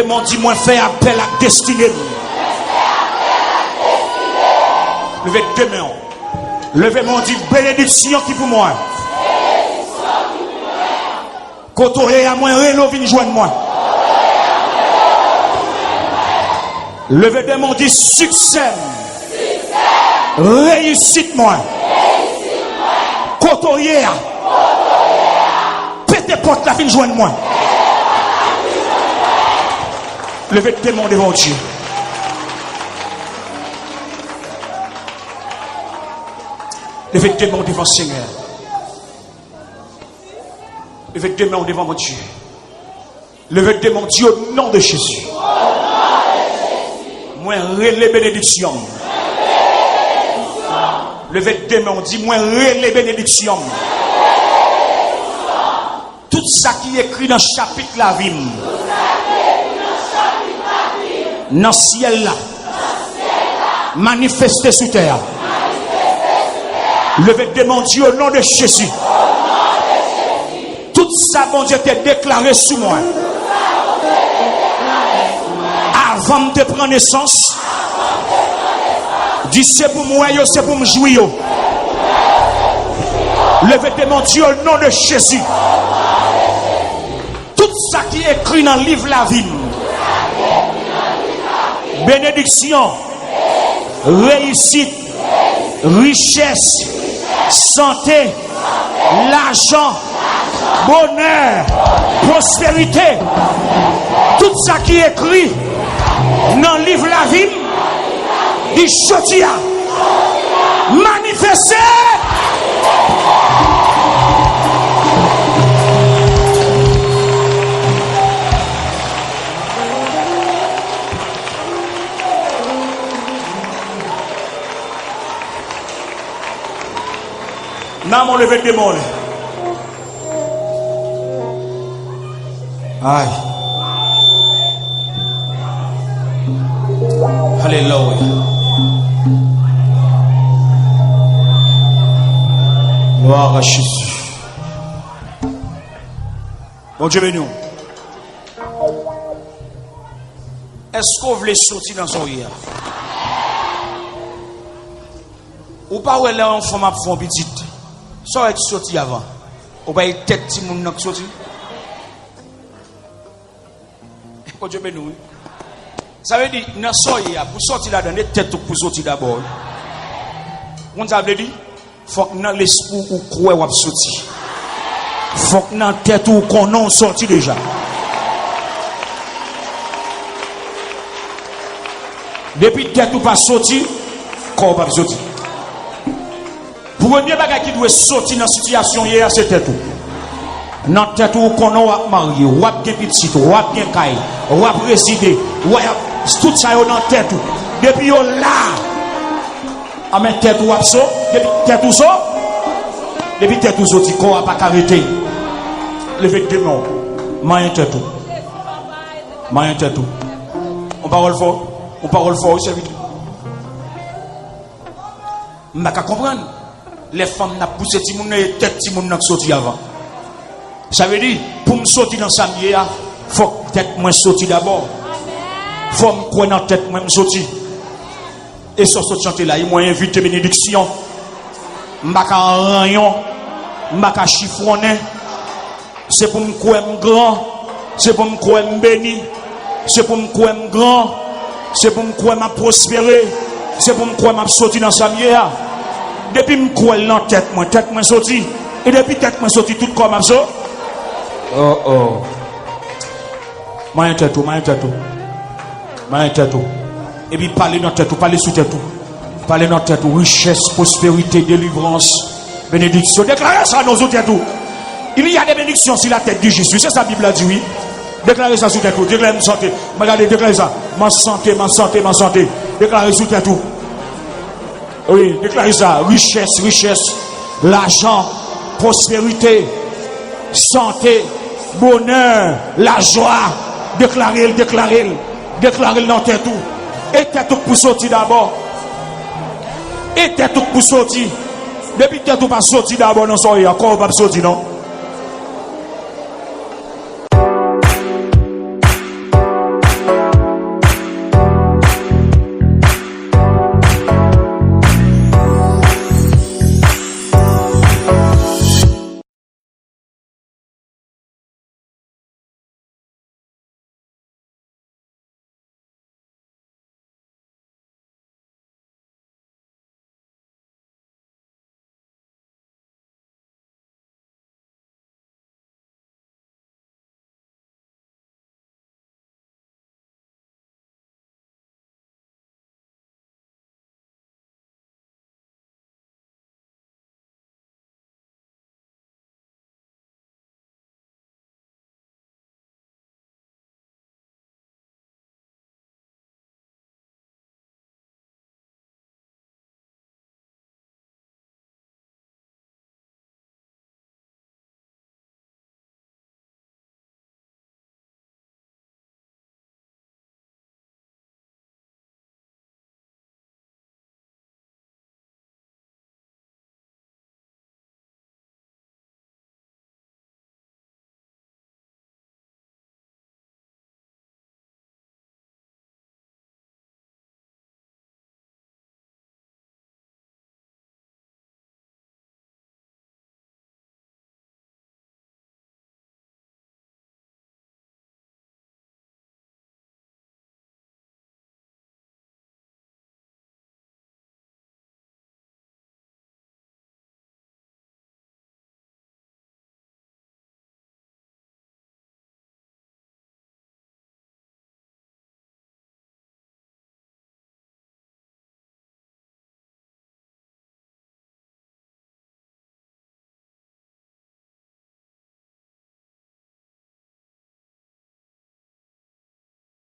Mon dit moi fait appel à destinée. Levez deux mains. Levez mon dit bénédiction qui pour moi. Côté à moi rélo vinn joindre moi. Levez deux mains dit succès. Réussite moi. Côté pété porte la vinn joindre moi. Levez deux mains devant Dieu. Levez deux mains devant le Seigneur. Levez deux mains devant mon Dieu. Levez deux mains Dieu au nom de Jésus. Moi, les bénédictions. Levez deux mains, dit moi, les bénédictions. Tout ça qui est écrit dans le chapitre la vie. Dans le ciel là. Manifesté sous terre. Levez deux mains Dieu au nom de Jésus. Tout ça, bon Dieu, t'est déclaré sous moi. Avant de prendre naissance, dis c'est pour moi, c'est pour me jouir. Levez deux mains Dieu au nom de Jésus. Tout ça qui est écrit dans le livre la vie. Bénédiction, réussite, richesse, santé, l'argent, bonheur, prospérité, tout ça qui est écrit dans le livre la vie, il chotia manifesté. N'a mon levé de démon. Aïe. Alléluia. Gloire à Jésus. Bon Dieu béni. Est-ce qu'on voulait sortir dans son hier? Ou pas où elle est en forme à fond petite? Ça va être sorti avant. Ou pas être tête si moun nak sorti? Bon Dieu béni. Ça veut dire, dans ce hier, pour sortir là-dedans, les têtes pour sortir d'abord. On ça veut dire, faut que dans l'esprit ou croire ou sortir. Faut que dans la tête ou qu'on non sorti déjà. Depuis tête ou pas sorti, corps pas sorti. Pour premier bagage qui doit sortir dans la situation hier, c'est tête ou. Dans tête ou qu'on a marié, ou a bien petit, ou a bien caille, ou a résidé, ou a tout ça dans la tête ou. Depuis là, à mettre tête ou abso, depuis tête ou ça, depuis tête ou sorti, qu'on a pas arrêté. Levez deux mains, main tête ou. Main tête ou. On parle fort, c'est vite. Je ne comprends. Les femmes n'ont poussé Timoun et tête Timoun n'a sorti avant. Ça veut dire, pour me sortir dans sa vie, il faut que tête moi sorti d'abord. Il faut me croire dans tête moi sorti. Et sur ce chantier là, il m'a invité bénédiction. Je ne vais pas en rayon, je ne vais pas chiffonner. C'est pour me croire grand, c'est pour me croire béni, c'est pour me croire grand, c'est pour me croire m'a prospérer, c'est pour me croire m'a sorti dans sa vie. Depuis me croire dans tête moi sorti. Et depuis tête moi sorti tout comme m'a sorti. Oh. Main tête tout. Et puis parler dans tête tout, parler sous tête tout. Parler dans tête tout, richesse, prospérité, délivrance, bénédiction. Déclarez ça dans tête tout. Il y a des bénédictions sur la tête de Jésus. C'est ça la Bible a dit oui. Déclarez ça sur tête tout. Déclarez ma santé. Regardez, déclarez ça. Ma santé. Déclarez sur tête tout. Oui, déclarez ça. Richesse, l'argent, prospérité, santé, bonheur, la joie. Déclarez dans tête tout. Et tête tout pour sortir d'abord. Et tête tout pour sortir. Depuis tête tout pas sortir d'abord dans son encore pas sortir non.